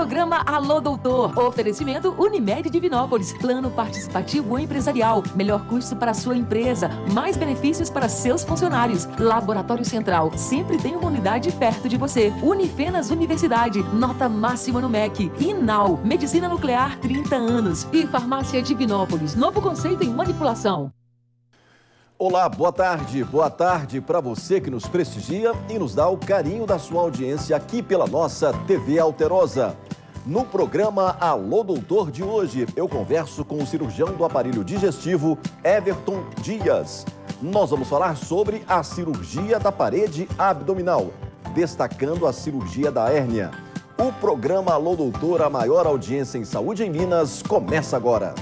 Programa Alô Doutor. Oferecimento Unimed Divinópolis. Plano participativo empresarial. Melhor custo para a sua empresa. Mais benefícios para seus funcionários. Laboratório Central. Sempre tem uma unidade perto de você. Unifenas Universidade. Nota máxima no MEC. Inal. Medicina Nuclear 30 anos. E Farmácia Divinópolis. Novo conceito em manipulação. Olá, boa tarde. Boa tarde para você que nos prestigia e nos dá o carinho da sua audiência aqui pela nossa TV Alterosa. No programa Alô Doutor de hoje, eu converso com o cirurgião do aparelho digestivo, Everton Dias. Nós vamos falar sobre a cirurgia da parede abdominal, destacando a cirurgia da hérnia. O programa Alô Doutor, a maior audiência em saúde em Minas, começa agora.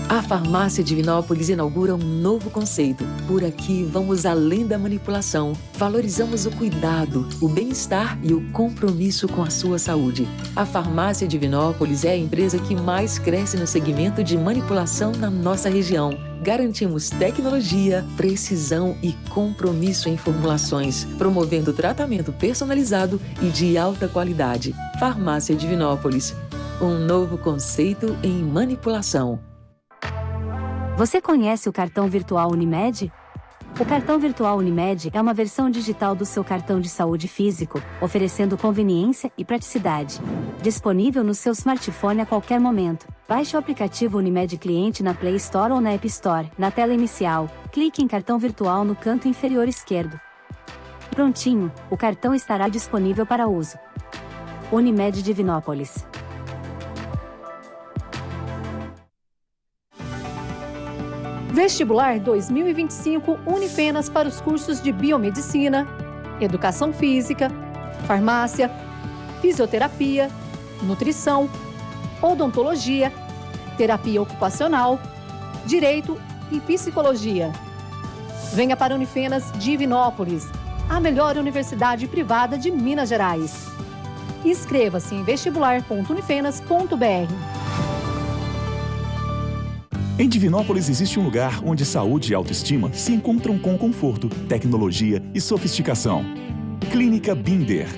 A Farmácia Divinópolis inaugura um novo conceito. Por aqui vamos além da manipulação. Valorizamos o cuidado, o bem-estar e o compromisso com a sua saúde. A Farmácia Divinópolis é a empresa que mais cresce no segmento de manipulação na nossa região. Garantimos tecnologia, precisão e compromisso em formulações, promovendo tratamento personalizado e de alta qualidade. Farmácia Divinópolis, um novo conceito em manipulação. Você conhece o cartão virtual Unimed? O cartão virtual Unimed é uma versão digital do seu cartão de saúde físico, oferecendo conveniência e praticidade. Disponível no seu smartphone a qualquer momento. Baixe o aplicativo Unimed Cliente na Play Store ou na App Store. Na tela inicial, clique em cartão virtual no canto inferior esquerdo. Prontinho, o cartão estará disponível para uso. Unimed Divinópolis. Vestibular 2025 Unifenas para os cursos de Biomedicina, Educação Física, Farmácia, Fisioterapia, Nutrição, Odontologia, Terapia Ocupacional, Direito e Psicologia. Venha para Unifenas Divinópolis, a melhor universidade privada de Minas Gerais. Inscreva-se em vestibular.unifenas.br. Em Divinópolis existe um lugar onde saúde e autoestima se encontram com conforto, tecnologia e sofisticação. Clínica Binder.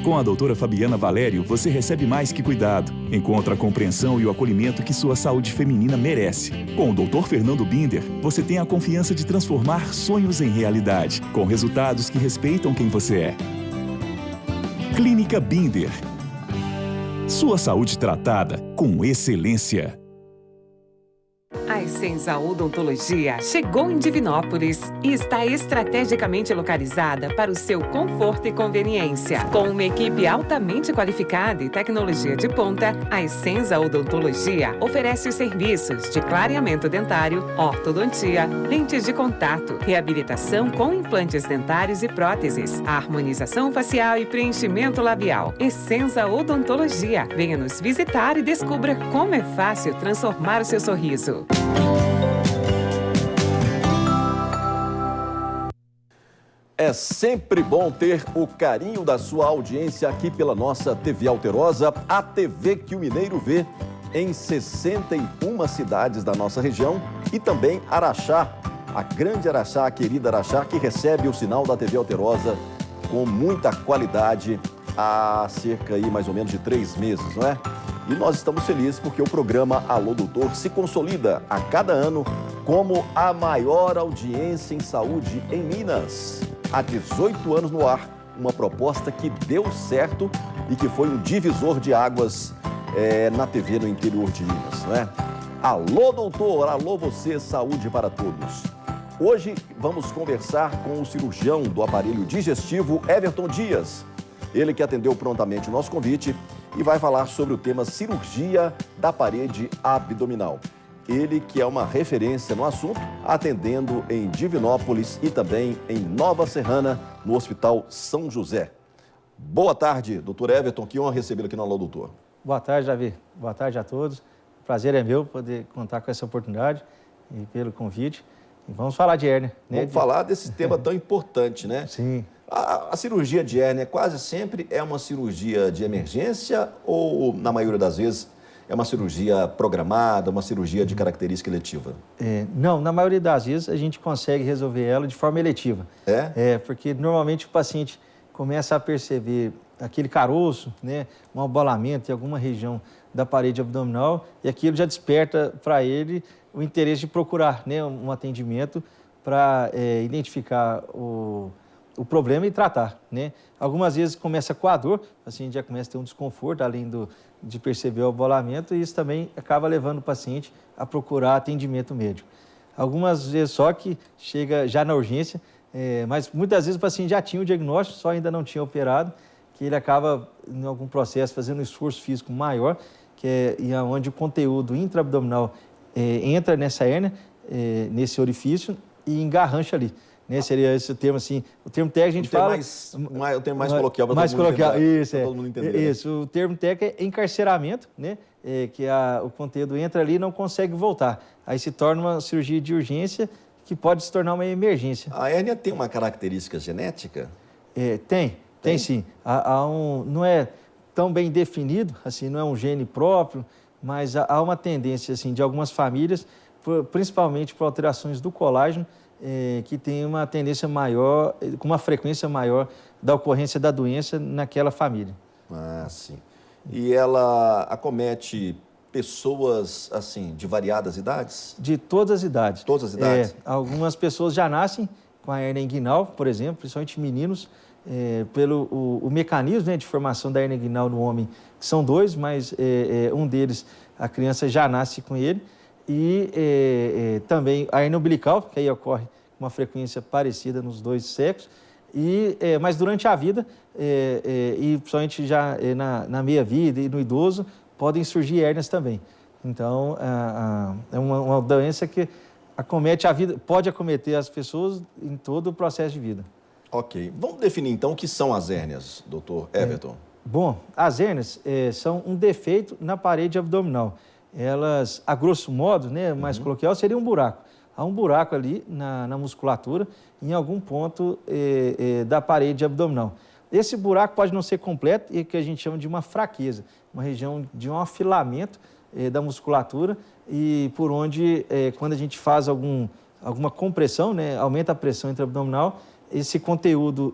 Com a doutora Fabiana Valério, você recebe mais que cuidado. Encontra a compreensão e o acolhimento que sua saúde feminina merece. Com o doutor Fernando Binder, você tem a confiança de transformar sonhos em realidade, com resultados que respeitam quem você é. Clínica Binder. Sua saúde tratada com excelência. A Essenza Odontologia chegou em Divinópolis e está estrategicamente localizada para o seu conforto e conveniência. Com uma equipe altamente qualificada e tecnologia de ponta, a Essenza Odontologia oferece os serviços de clareamento dentário, ortodontia, lentes de contato, reabilitação com implantes dentários e próteses, harmonização facial e preenchimento labial. Essenza Odontologia. Venha nos visitar e descubra como é fácil transformar o seu sorriso. É sempre bom ter o carinho da sua audiência aqui pela nossa TV Alterosa, a TV que o mineiro vê em 61 cidades da nossa região e também Araxá, a grande Araxá, a querida Araxá, que recebe o sinal da TV Alterosa com muita qualidade há cerca aí mais ou menos de 3 meses, não é? E nós estamos felizes porque o programa Alô Doutor se consolida a cada ano como a maior audiência em saúde em Minas. Há 18 anos no ar, uma proposta que deu certo e que foi um divisor de águas na TV no interior de Minas, não é? Alô Doutor, alô você, saúde para todos. Hoje vamos conversar com o cirurgião do aparelho digestivo, Everton Dias. Ele que atendeu prontamente o nosso convite e vai falar sobre o tema cirurgia da parede abdominal. Ele que é uma referência no assunto, atendendo em Divinópolis e também em Nova Serrana, no Hospital São José. Boa tarde, doutor Everton, que honra recebê-lo aqui no Alô Doutor. Boa tarde, Davi. Boa tarde a todos. O prazer é meu poder contar com essa oportunidade e pelo convite. E vamos falar de hérnia. Vamos falar desse tema tão importante, né? Sim. A cirurgia de hérnia quase sempre é uma cirurgia de emergência ou, na maioria das vezes, é uma cirurgia programada, uma cirurgia de característica eletiva? Não, na maioria das vezes a gente consegue resolver ela de forma eletiva. Porque normalmente o paciente começa a perceber aquele caroço, né, um abalamento em alguma região da parede abdominal e aquilo já desperta para ele o interesse de procurar, né, um atendimento para identificar o problema e tratar, né? Algumas vezes começa com a dor, o paciente já começa a ter um desconforto, além de perceber o abalamento, e isso também acaba levando o paciente a procurar atendimento médico. Algumas vezes só que chega já na urgência, mas muitas vezes o paciente já tinha o diagnóstico, só ainda não tinha operado, que ele acaba, em algum processo, fazendo um esforço físico maior, que é onde o conteúdo intraabdominal entra nessa hérnia, nesse orifício, e engarrancha ali. Né? Seria esse o termo, assim, o termo técnico a gente fala... O termo mais coloquial para todo mundo entender. Todo mundo entender, isso, o termo técnico é encarceramento, né? Que o conteúdo entra ali e não consegue voltar. Aí se torna uma cirurgia de urgência que pode se tornar uma emergência. A hérnia tem uma característica genética? Tem sim. Não é tão bem definido, assim, não é um gene próprio, mas há uma tendência assim, de algumas famílias, principalmente por alterações do colágeno, que tem uma tendência maior, com uma frequência maior da ocorrência da doença naquela família. Ah, sim. E ela acomete pessoas, assim, de variadas idades? De todas as idades. Todas as idades? Algumas pessoas já nascem com a hérnia inguinal, por exemplo, principalmente meninos, pelo o mecanismo, né, de formação da hérnia inguinal no homem, que são dois, mas um deles, a criança já nasce com ele. E também a hérnia umbilical, que aí ocorre com uma frequência parecida nos dois sexos, mas durante a vida, e principalmente já na meia-vida e no idoso, podem surgir hérnias também. Então, é uma doença que acomete a vida, pode acometer as pessoas em todo o processo de vida. Ok. Vamos definir então o que são as hérnias, doutor Everton. Bom, as hérnias são um defeito na parede abdominal. Elas, a grosso modo, né, mais coloquial, seria um buraco. Há um buraco ali na musculatura, em algum ponto da parede abdominal. Esse buraco pode não ser completo e que a gente chama de uma fraqueza, uma região de um afilamento da musculatura e por onde, quando a gente faz alguma compressão, né, aumenta a pressão intraabdominal, esse conteúdo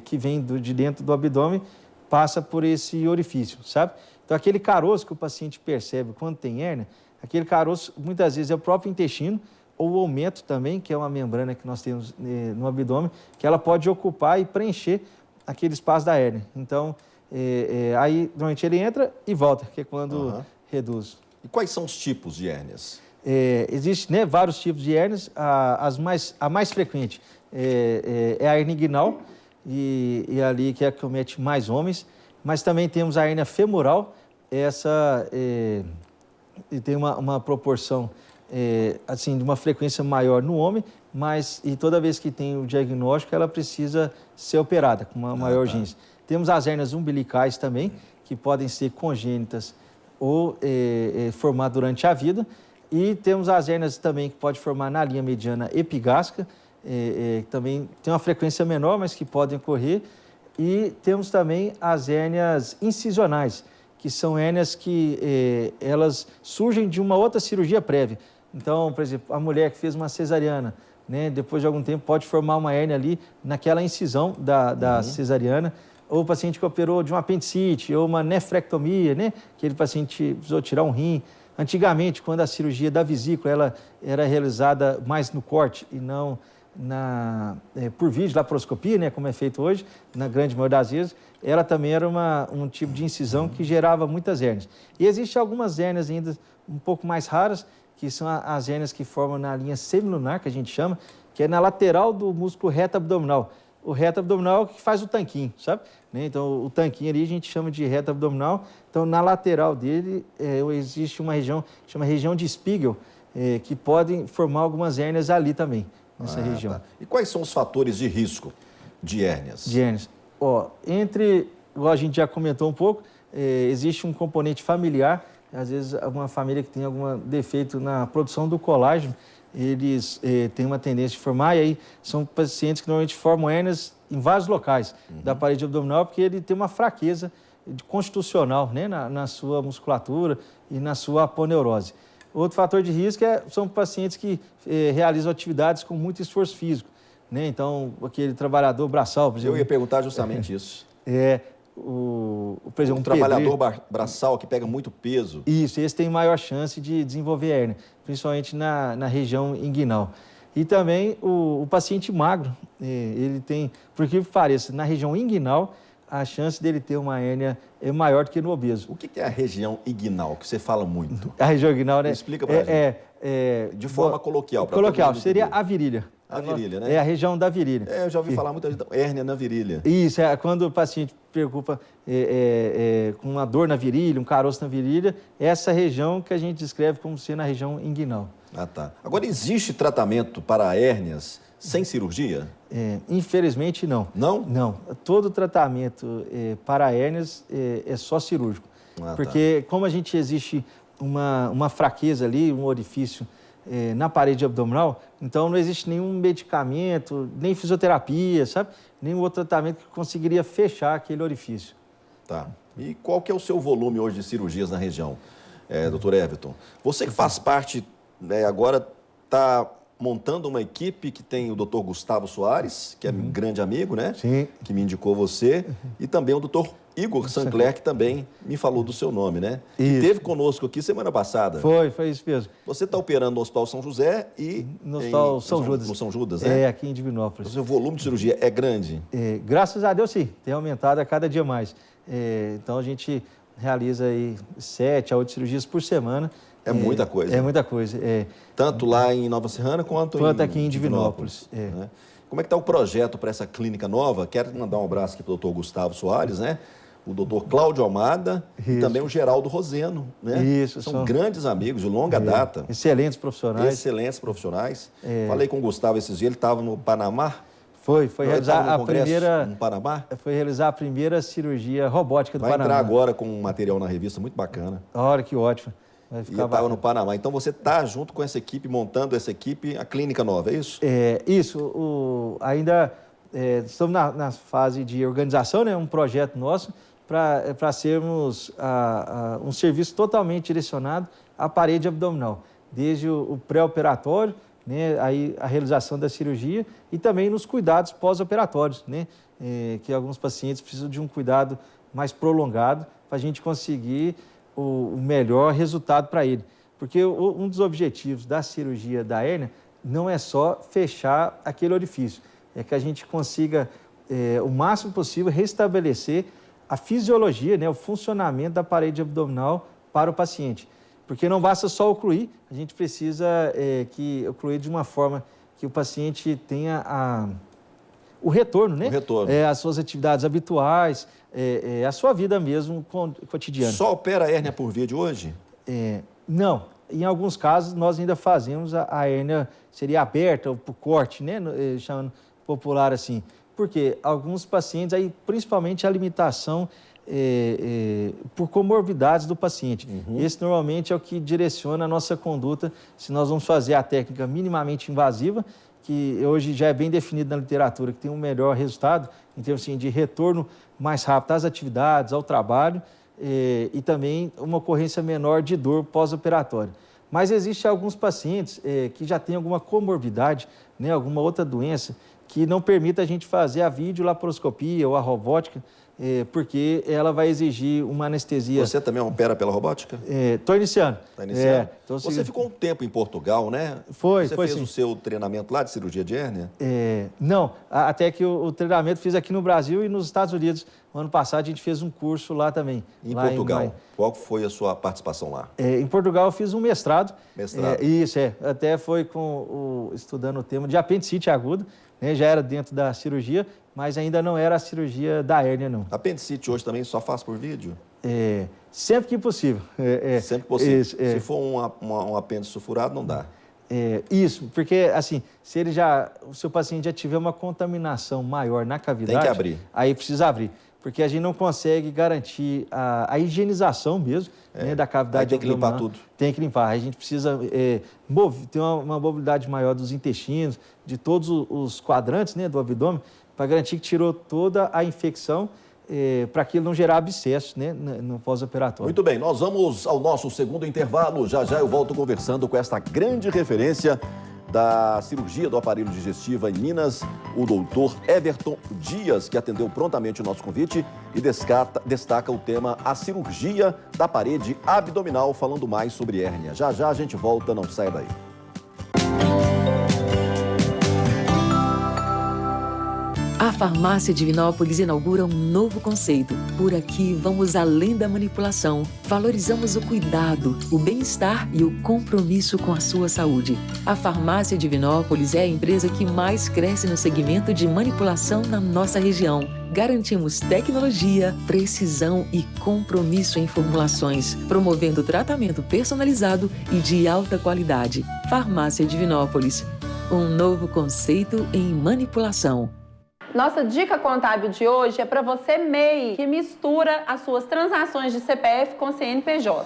que vem de dentro do abdômen passa por esse orifício, sabe? Então, aquele caroço que o paciente percebe quando tem hérnia, aquele caroço, muitas vezes, é o próprio intestino, ou o aumento também, que é uma membrana que nós temos no abdômen, que ela pode ocupar e preencher aquele espaço da hérnia. Então, aí, normalmente, ele entra e volta, que é quando reduz. E quais são os tipos de hérnias? Existem, né, vários tipos de hérnias. A mais frequente é a hérnia inguinal, e ali que acomete mais homens, mas também temos a hérnia femoral. Essa tem uma proporção assim, de uma frequência maior no homem, e toda vez que tem o diagnóstico, ela precisa ser operada com uma maior urgência. Temos as hérnias umbilicais também, que podem ser congênitas ou formar durante a vida, e temos as hérnias também que pode formar na linha mediana epigástrica, que também tem uma frequência menor, mas que podem ocorrer, e temos também as hérnias incisionais, que são hérnias que elas surgem de uma outra cirurgia prévia. Então, por exemplo, a mulher que fez uma cesariana, né, depois de algum tempo pode formar uma hérnia ali naquela incisão da cesariana, ou o paciente que operou de uma apendicite, ou uma nefrectomia, né, aquele paciente precisou tirar um rim. Antigamente, quando a cirurgia da vesícula ela era realizada mais no corte e não por videolaparoscopia, né, como é feito hoje, na grande maioria das vezes, ela também era um tipo de incisão que gerava muitas hérnias. E existem algumas hérnias ainda um pouco mais raras, que são as hérnias que formam na linha semilunar, que a gente chama, que é na lateral do músculo reto abdominal. O reto abdominal é o que faz o tanquinho, sabe? Então, o tanquinho ali a gente chama de reto abdominal. Então, na lateral dele existe uma região, chama região de Spiegel, que podem formar algumas hérnias ali também, nessa região. Tá. E quais são os fatores de risco de hérnias? De hérnias. Igual a gente já comentou um pouco, existe um componente familiar. Às vezes, uma família que tem algum defeito na produção do colágeno, eles têm uma tendência de formar, e aí são pacientes que normalmente formam hérnias em vários locais da parede abdominal, porque ele tem uma fraqueza constitucional, né, na sua musculatura e na sua aponeurose. Outro fator de risco são pacientes que realizam atividades com muito esforço físico, né? Então, aquele trabalhador braçal, por exemplo. Eu ia perguntar justamente isso. Por exemplo, um trabalhador braçal que pega muito peso. Isso, esse tem maior chance de desenvolver hérnia, principalmente na região inguinal. E também o paciente magro, ele tem, por que pareça, na região inguinal, a chance dele ter uma hérnia é maior do que no obeso. O que é a região inguinal, que você fala muito? A região inguinal, né? Explica para a gente. De forma coloquial. Coloquial, seria a virilha. A virilha, né? É a região da virilha. Eu já ouvi falar muita gente, hérnia na virilha. Isso, quando o paciente preocupa com uma dor na virilha, um caroço na virilha, essa região que a gente descreve como sendo a região inguinal. Ah, tá. Agora, existe tratamento para hérnias sem cirurgia? Infelizmente, não. Não? Não. Todo tratamento para hérnias é só cirúrgico. Porque como a gente existe uma fraqueza ali, um orifício na parede abdominal, então não existe nenhum medicamento, nem fisioterapia, sabe? Nenhum outro tratamento que conseguiria fechar aquele orifício. Tá. E qual que é o seu volume hoje de cirurgias na região, doutor Everton? Você que faz parte, agora está montando uma equipe que tem o doutor Gustavo Soares, que é um grande amigo, né? Sim. Que me indicou você, e também o doutor Igor Sancler, que também me falou do seu nome, né? Que esteve conosco aqui semana passada. Foi isso mesmo. Você está operando no Hospital São José e... No Hospital São Judas. No São Judas, né? Aqui em Divinópolis. O seu volume de cirurgia é grande? Graças a Deus, sim. Tem aumentado a cada dia mais. Então, a gente realiza aí 7 a 8 cirurgias por semana. É muita coisa. É muita coisa. Tanto lá em Nova Serrana quanto aqui em Divinópolis. Né? Como é que está o projeto para essa clínica nova? Quero mandar um abraço aqui para o doutor Gustavo Soares, né? O doutor Cláudio Almada e também o Geraldo Roseno, né? Isso. São grandes amigos de longa data. Excelentes profissionais. Excelentes profissionais. Falei com o Gustavo esses dias, ele estava no Panamá. Foi realizar no Panamá. Foi realizar a primeira cirurgia robótica do Panamá. Vai entrar agora com um material na revista muito bacana. Olha que ótimo. E estava no Panamá. Então, você está junto com essa equipe, montando essa equipe, a clínica nova, é isso? Isso. Ainda estamos na fase de organização, né? Um projeto nosso para sermos um serviço totalmente direcionado à parede abdominal, desde o pré-operatório, né? Aí a realização da cirurgia e também nos cuidados pós-operatórios, né? Que alguns pacientes precisam de um cuidado mais prolongado para a gente conseguir o melhor resultado para ele. Porque um dos objetivos da cirurgia da hérnia não é só fechar aquele orifício, é que a gente consiga, o máximo possível, restabelecer a fisiologia, né, o funcionamento da parede abdominal para o paciente. Porque não basta só ocluir, a gente precisa ocluir de uma forma que o paciente tenha o retorno, né? O retorno. Às suas atividades habituais, a sua vida mesmo cotidiana. Só opera a hérnia por vídeo hoje? Não. Em alguns casos, nós ainda fazemos a hérnia, seria aberta, ou por corte, né? Chamando popular assim. Porque alguns pacientes, aí, principalmente a limitação por comorbidades do paciente. Esse normalmente é o que direciona a nossa conduta se nós vamos fazer a técnica minimamente invasiva, que hoje já é bem definido na literatura, que tem um melhor resultado em termos assim, de retorno mais rápido às atividades, ao trabalho e também uma ocorrência menor de dor pós-operatória. Mas existem alguns pacientes que já têm alguma comorbidade, né, alguma outra doença, que não permite a gente fazer a videolaparoscopia ou a robótica, porque ela vai exigir uma anestesia. Você também opera pela robótica? Estou iniciando. Está iniciando? Então, você ficou um tempo em Portugal, né? Foi fez sim. O seu treinamento lá de cirurgia de hérnia? Não, até que o treinamento fiz aqui no Brasil e nos Estados Unidos. No ano passado a gente fez um curso lá também. Em Portugal? Qual foi a sua participação lá? Em Portugal eu fiz um mestrado. Mestrado? Isso, até foi estudando o tema de apendicite aguda, né? Já era dentro da cirurgia, mas ainda não era a cirurgia da hérnia, não. Apendicite hoje também só faz por vídeo? Sempre que possível. Sempre que possível. Se for um apêndice sulfurado, não dá. Isso, porque assim, se o seu paciente já tiver uma contaminação maior na cavidade... Tem que abrir. Aí precisa abrir, porque a gente não consegue garantir a higienização mesmo, né, da cavidade abdominal. Tem que limpar tudo. Tem que limpar. A gente precisa ter uma mobilidade maior dos intestinos, de todos os quadrantes, né, do abdômen, para garantir que tirou toda a infecção para aquilo não gerar abscesso, né, no pós-operatório. Muito bem, nós vamos ao nosso segundo intervalo. Já já eu volto conversando com esta grande referência da cirurgia do aparelho digestivo em Minas, o doutor Everton Dias, que atendeu prontamente o nosso convite e destaca o tema a cirurgia da parede abdominal, falando mais sobre hérnia. Já já a gente volta, não saia daí. A Farmácia Divinópolis inaugura um novo conceito. Por aqui, vamos além da manipulação. Valorizamos o cuidado, o bem-estar e o compromisso com a sua saúde. A Farmácia Divinópolis é a empresa que mais cresce no segmento de manipulação na nossa região. Garantimos tecnologia, precisão e compromisso em formulações, promovendo tratamento personalizado e de alta qualidade. Farmácia Divinópolis, um novo conceito em manipulação. Nossa dica contábil de hoje é para você, MEI, que mistura as suas transações de CPF com CNPJ.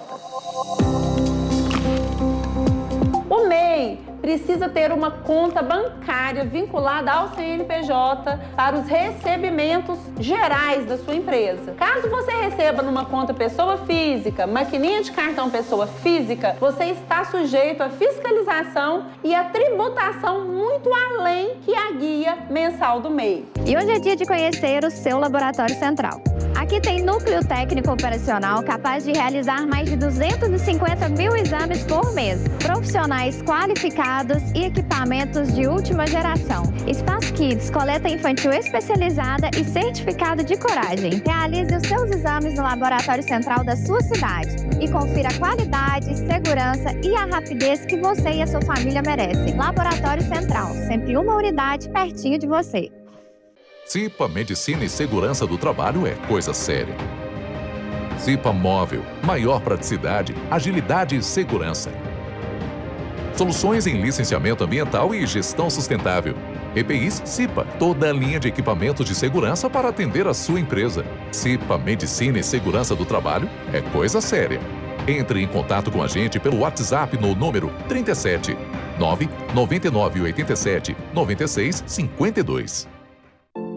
O MEI precisa ter uma conta bancária vinculada ao CNPJ para os recebimentos gerais da sua empresa. Caso você receba numa conta pessoa física, maquininha de cartão pessoa física, você está sujeito à fiscalização e à tributação muito além que a guia mensal do MEI. E hoje é dia de conhecer o seu laboratório central. Aqui tem núcleo técnico operacional capaz de realizar mais de 250 mil exames por mês, profissionais qualificados e equipamentos de última geração. Espaço Kids, coleta infantil especializada e certificado de coragem. Realize os seus exames no laboratório central da sua cidade e confira a qualidade, segurança e a rapidez que você e a sua família merecem. Laboratório Central, sempre uma unidade pertinho de você. CIPA Medicina e Segurança do Trabalho é coisa séria. CIPA Móvel, maior praticidade, agilidade e segurança. Soluções em licenciamento ambiental e gestão sustentável. EPIs CIPA, toda a linha de equipamentos de segurança para atender a sua empresa. CIPA Medicina e Segurança do Trabalho é coisa séria. Entre em contato com a gente pelo WhatsApp no número 37 999 87 96 52.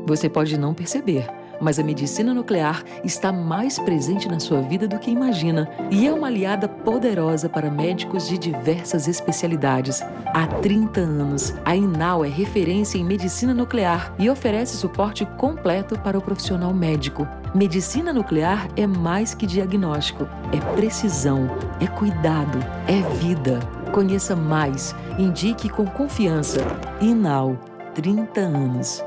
Você pode não perceber, mas a medicina nuclear está mais presente na sua vida do que imagina e é uma aliada poderosa para médicos de diversas especialidades. Há 30 anos, a Inal é referência em medicina nuclear e oferece suporte completo para o profissional médico. Medicina nuclear é mais que diagnóstico, é precisão, é cuidado, é vida. Conheça mais, indique com confiança. Inal, 30 anos.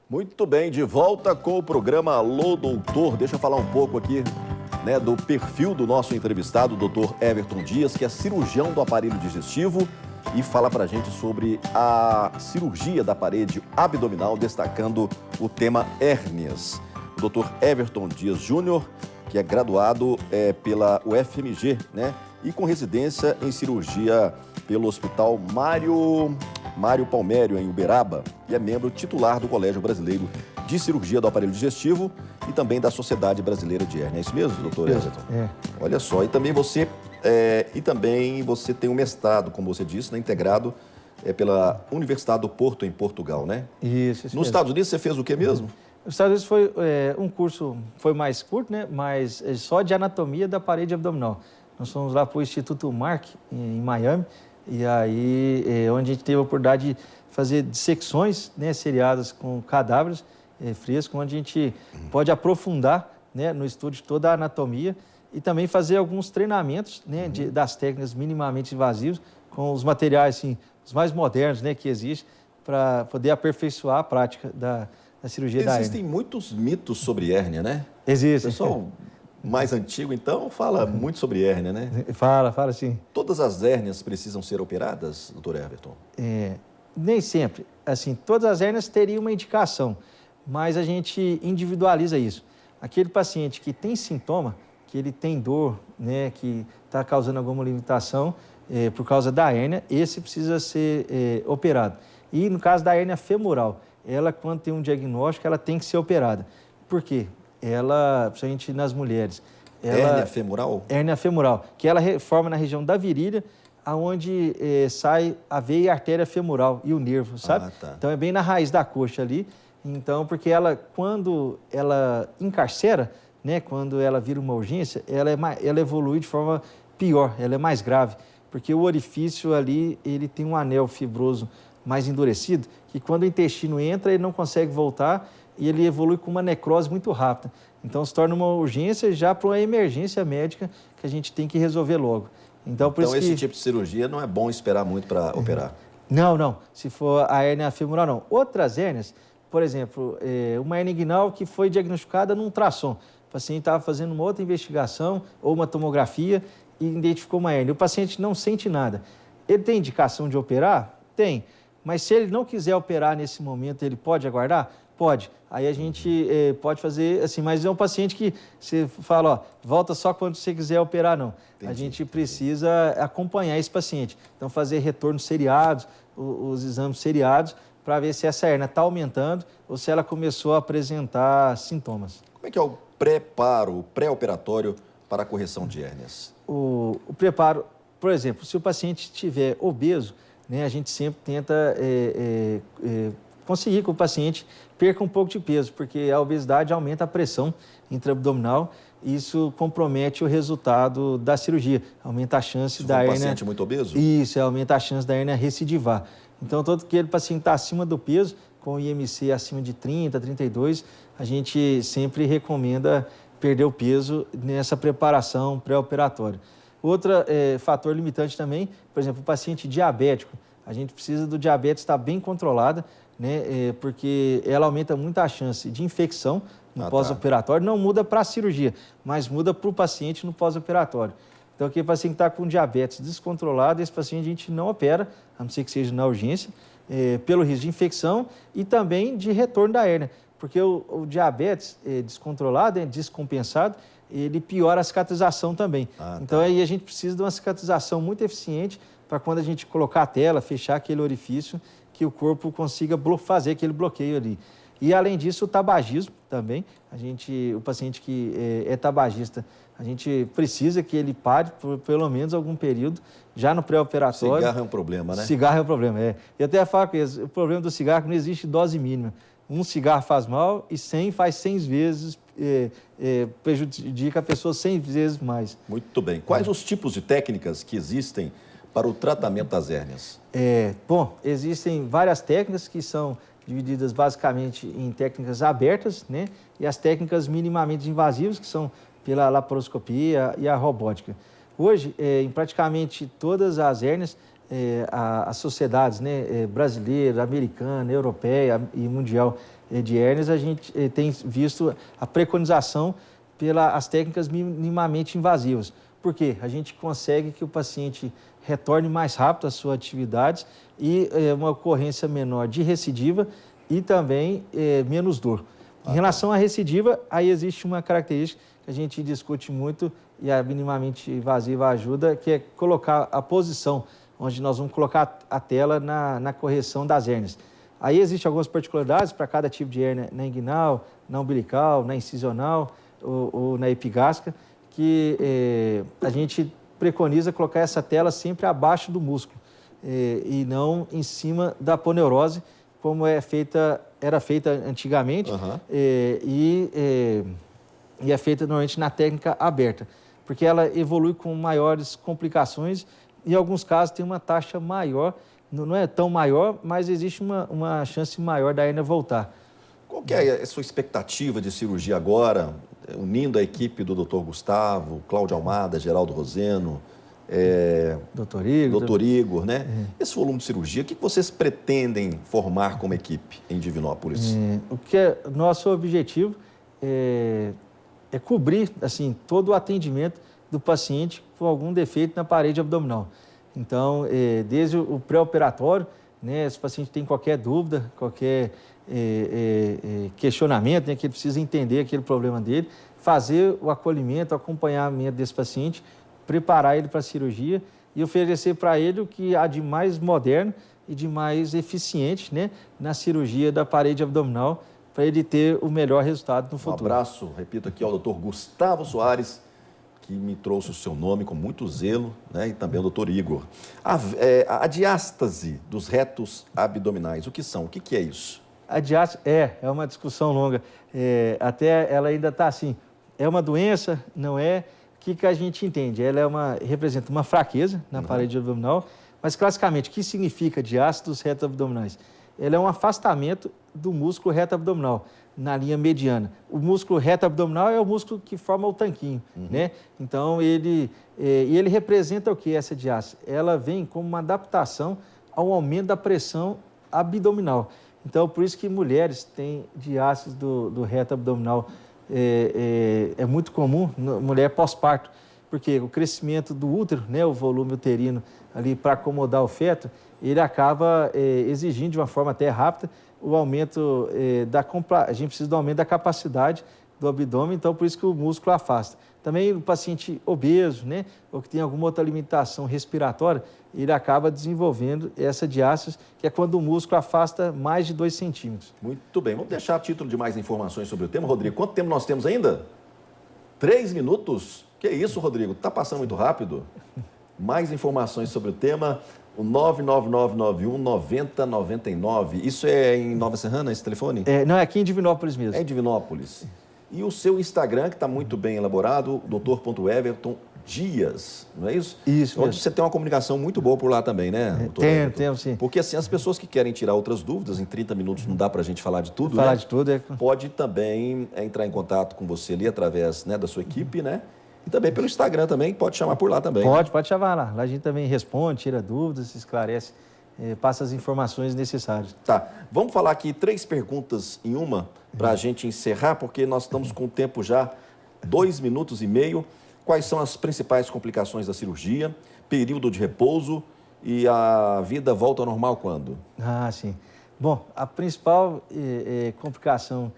Muito bem, de volta com o programa Alô Doutor. Deixa eu falar um pouco aqui, né, do perfil do nosso entrevistado, o doutor Everton Dias, que é cirurgião do aparelho digestivo e fala pra gente sobre a cirurgia da parede abdominal, destacando o tema hérnias. O doutor Everton Dias Júnior, que é graduado pela UFMG, né, e com residência em cirurgia pelo Hospital Mário Palmério, em Uberaba, e é membro titular do Colégio Brasileiro de Cirurgia do Aparelho Digestivo e também da Sociedade Brasileira de Hérnia. É isso mesmo, doutor Everton? É. Olha só, e também você tem um mestrado, como você disse, né, integrado pela Universidade do Porto, em Portugal, né? Isso Nos mesmo. Estados Unidos você fez o que mesmo? Nos Estados Unidos foi um curso, foi mais curto, né? Mas só de anatomia da parede abdominal. Nós fomos lá para o Instituto Mark, em Miami, e aí onde a gente teve a oportunidade de fazer dissecções, né, seriadas com cadáveres frescos, onde a gente pode aprofundar, né, no estudo de toda a anatomia e também fazer alguns treinamentos, né, das técnicas minimamente invasivas com os materiais assim, os mais modernos, né, que existem para poder aperfeiçoar a prática da cirurgia da hérnia. Existem muitos mitos sobre hérnia, né? Existe. O pessoal mais antigo, então, fala muito sobre hérnia, né? Fala sim. Todas as hérnias precisam ser operadas, doutor Everton? Nem sempre. Assim, todas as hérnias teriam uma indicação, mas a gente individualiza isso. Aquele paciente que tem sintoma, que ele tem dor, né, que está causando alguma limitação por causa da hérnia, esse precisa ser operado. E no caso da hérnia femoral, ela, quando tem um diagnóstico, ela tem que ser operada. Por quê? Ela, principalmente nas mulheres... Hérnia femoral? Hérnia femoral, que ela forma na região da virilha, aonde sai a veia e a artéria femoral e o nervo, sabe? Tá. Então é bem na raiz da coxa ali. Então, porque quando ela encarcera, né, quando ela vira uma urgência, ela evolui de forma pior, ela é mais grave, porque o orifício ali, ele tem um anel fibroso mais endurecido, que quando o intestino entra, ele não consegue voltar e ele evolui com uma necrose muito rápida. Então, se torna uma urgência já para uma emergência médica que a gente tem que resolver logo. Então, esse tipo de cirurgia não é bom esperar muito para operar? Não. Se for a hérnia femoral, não. Outras hérnias, por exemplo, uma hérnia inguinal que foi diagnosticada num ultrassom. O paciente estava fazendo uma outra investigação ou uma tomografia e identificou uma hérnia. O paciente não sente nada. Ele tem indicação de operar? Tem. Mas se ele não quiser operar nesse momento, ele pode aguardar? Pode. Aí a gente pode fazer assim, mas é um paciente que você fala, ó, volta só quando você quiser operar, não. A gente precisa acompanhar esse paciente. Então, fazer retornos seriados, os exames seriados, para ver se essa hérnia está aumentando ou se ela começou a apresentar sintomas. Como é que é o preparo, o pré-operatório para a correção de hérnias? O preparo, por exemplo, se o paciente estiver obeso, né, a gente sempre tenta conseguir que o paciente perca um pouco de peso, porque a obesidade aumenta a pressão intraabdominal e isso compromete o resultado da cirurgia, aumenta a chance da hérnia... um paciente muito obeso? Isso, aumenta a chance da hérnia recidivar. Então, todo aquele paciente está acima do peso, com IMC acima de 30, 32, a gente sempre recomenda perder o peso nessa preparação pré-operatória. Outro fator limitante também, por exemplo, o paciente diabético, a gente precisa do diabetes estar bem controlada, né, porque ela aumenta muito a chance de infecção no pós-operatório. Não muda para a cirurgia, mas muda para o paciente no pós-operatório. Então, aquele paciente que está com diabetes descontrolado, esse paciente a gente não opera, a não ser que seja na urgência, pelo risco de infecção e também de retorno da hérnia. Porque o diabetes descontrolado, descompensado, ele piora a cicatrização também. Então, aí a gente precisa de uma cicatrização muito eficiente para quando a gente colocar a tela, fechar aquele orifício, que o corpo consiga fazer aquele bloqueio ali. E, além disso, o tabagismo também. O paciente que é tabagista, a gente precisa que ele pare por pelo menos algum período, já no pré-operatório. Cigarro é um problema, né? Cigarro é um problema, Eu até falo que o problema do cigarro é que não existe dose mínima. Um cigarro faz mal e 100 faz 100 vezes, prejudica a pessoa 100 vezes mais. Muito bem. Quais os tipos de técnicas que existem para o tratamento das hérnias? Bom, existem várias técnicas que são divididas basicamente em técnicas abertas, né? E as técnicas minimamente invasivas, que são pela laparoscopia e a robótica. Hoje, em praticamente todas as hérnias, as sociedades, né, brasileira, americana, europeia e mundial de hérnias, a gente tem visto a preconização pelas técnicas minimamente invasivas. Por quê? A gente consegue que o paciente retorne mais rápido às suas atividades e uma ocorrência menor de recidiva e também menos dor. Em relação à recidiva, aí existe uma característica que a gente discute muito e a minimamente invasiva ajuda, que é colocar a posição, onde nós vamos colocar a tela na correção das hérnias. Aí existem algumas particularidades para cada tipo de hérnia, na inguinal, na umbilical, na incisional ou na epigástrica, que a gente preconiza colocar essa tela sempre abaixo do músculo e não em cima da aponeurose, como era feita antigamente, e é feita normalmente na técnica aberta, porque ela evolui com maiores complicações e em alguns casos tem uma taxa maior, não é tão maior, mas existe uma chance maior da hérnia voltar. Qual que é a sua expectativa de cirurgia agora, unindo a equipe do Dr. Gustavo, Cláudio Almada, Geraldo Roseno, Dr. Igor, né? Esse volume de cirurgia, o que vocês pretendem formar como equipe em Divinópolis? O que é nosso objetivo é cobrir assim, todo o atendimento do paciente com algum defeito na parede abdominal. Então, desde o pré-operatório, né, se o paciente tem qualquer dúvida, qualquer questionamento, né, que ele precisa entender aquele problema dele, fazer o acolhimento, o acompanhamento desse paciente, preparar ele para a cirurgia e oferecer para ele o que há de mais moderno e de mais eficiente, né, na cirurgia da parede abdominal, para ele ter o melhor resultado no futuro. Um abraço, repito aqui ao Dr. Gustavo Soares, que me trouxe o seu nome com muito zelo, né? E também o doutor Igor. A diástase dos retos abdominais, o que são? O que é isso? A diástase é uma discussão longa. Até ela ainda está assim, é uma doença, não é? O que a gente entende? Ela representa uma fraqueza na parede abdominal, mas classicamente, o que significa diástase dos retos abdominais? Ela é um afastamento do músculo reto abdominal, na linha mediana. O músculo reto abdominal é o músculo que forma o tanquinho, né? Então, ele representa o que, essa diástase? Ela vem como uma adaptação ao aumento da pressão abdominal. Então, por isso que mulheres têm diástase do reto abdominal. É muito comum, mulher pós-parto, porque o crescimento do útero, né, o volume uterino ali para acomodar o feto, ele acaba exigindo de uma forma até rápida o aumento a gente precisa do aumento da capacidade do abdômen, então por isso que o músculo afasta. Também o paciente obeso, né, ou que tem alguma outra limitação respiratória, ele acaba desenvolvendo essa diástase, que é quando o músculo afasta mais de 2 centímetros. Muito bem, vamos deixar a título de mais informações sobre o tema, Rodrigo. Quanto tempo nós temos ainda? 3 minutos? Que isso, Rodrigo? Está passando muito rápido? Mais informações sobre o tema, o 99991-9099. Isso é em Nova Serrana, esse telefone? Não, é aqui em Divinópolis mesmo. É em Divinópolis. E o seu Instagram, que está muito bem elaborado, Dr. Dias, não é isso? Isso Onde mesmo. você tem uma comunicação muito boa por lá também, né? Tenho, sim. Porque assim, as pessoas que querem tirar outras dúvidas, em 30 minutos não dá para a gente falar de tudo, Falar né? de tudo Pode também entrar em contato com você ali através, né, da sua equipe, né? E também pelo Instagram também, pode chamar por lá também. Pode chamar lá. Lá a gente também responde, tira dúvidas, esclarece, passa as informações necessárias. Tá, vamos falar aqui 3 perguntas em uma para a gente encerrar, porque nós estamos com o tempo já, 2 minutos e meio. Quais são as principais complicações da cirurgia, período de repouso e a vida volta ao normal quando? Ah, sim. Bom, a principal complicação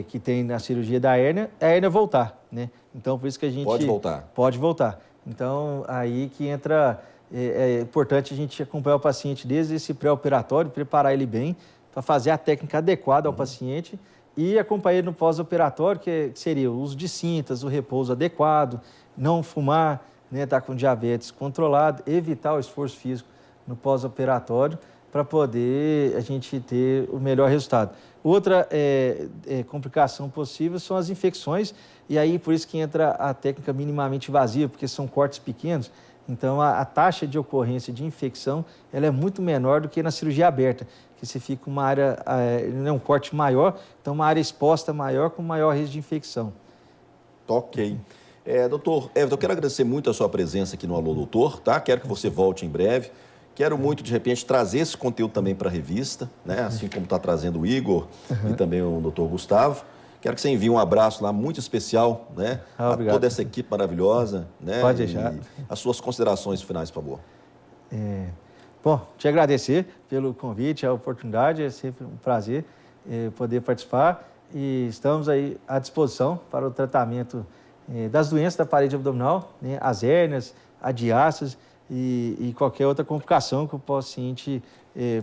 que tem na cirurgia da hérnia é a hérnia voltar, né? Então, por isso que a gente... Pode voltar. Pode voltar. Então, aí que entra... É importante a gente acompanhar o paciente desde esse pré-operatório, preparar ele bem para fazer a técnica adequada ao paciente e acompanhar ele no pós-operatório, que seria o uso de cintas, o repouso adequado, não fumar, né, estar com diabetes controlado, evitar o esforço físico no pós-operatório para poder a gente ter o melhor resultado. Outra complicação possível são as infecções, e aí por isso que entra a técnica minimamente invasiva, porque são cortes pequenos, então a taxa de ocorrência de infecção ela é muito menor do que na cirurgia aberta, que você fica uma área, um corte maior, então uma área exposta maior com maior risco de infecção. Ok. Doutor Everton, eu quero agradecer muito a sua presença aqui no Alô Doutor, tá? Quero que você volte em breve. Quero muito, de repente, trazer esse conteúdo também para a revista, né? Assim como está trazendo o Igor e também o doutor Gustavo. Quero que você envie um abraço lá muito especial, né? A toda essa equipe maravilhosa, né? Pode deixar. E as suas considerações finais, por favor. Bom, te agradecer pelo convite, a oportunidade, é sempre um prazer poder participar e estamos aí à disposição para o tratamento das doenças da parede abdominal, né? As hérnias, a diástase e qualquer outra complicação que o paciente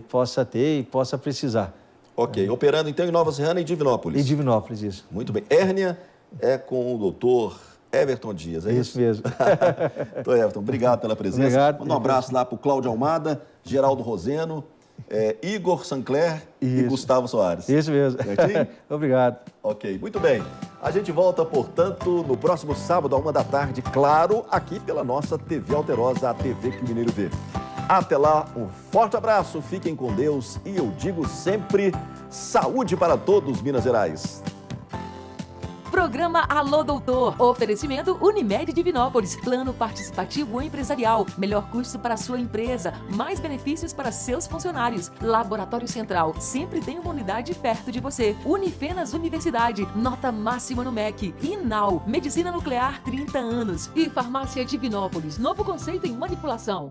possa ter e possa precisar. Ok. Operando, então, em Nova Serrana e Divinópolis. Em Divinópolis, isso. Muito bem. Hérnia é com o doutor Everton Dias, é isso? Isso mesmo. Doutor Everton, obrigado pela presença. Obrigado. Manda um abraço lá para o Cláudio Almada, Geraldo Roseno, Igor Sancler e Gustavo Soares. Isso mesmo. Certinho? Obrigado. Ok, muito bem. A gente volta, portanto, no próximo sábado, à 13h, claro, aqui pela nossa TV Alterosa, a TV que o Mineiro vê. Até lá, um forte abraço, fiquem com Deus e eu digo sempre, saúde para todos, Minas Gerais. Programa Alô Doutor. Oferecimento Unimed Divinópolis. Plano participativo empresarial. Melhor custo para a sua empresa. Mais benefícios para seus funcionários. Laboratório Central. Sempre tem uma unidade perto de você. Unifenas Universidade. Nota máxima no MEC. Inal. Medicina Nuclear 30 anos. E Farmácia Divinópolis. Novo conceito em manipulação.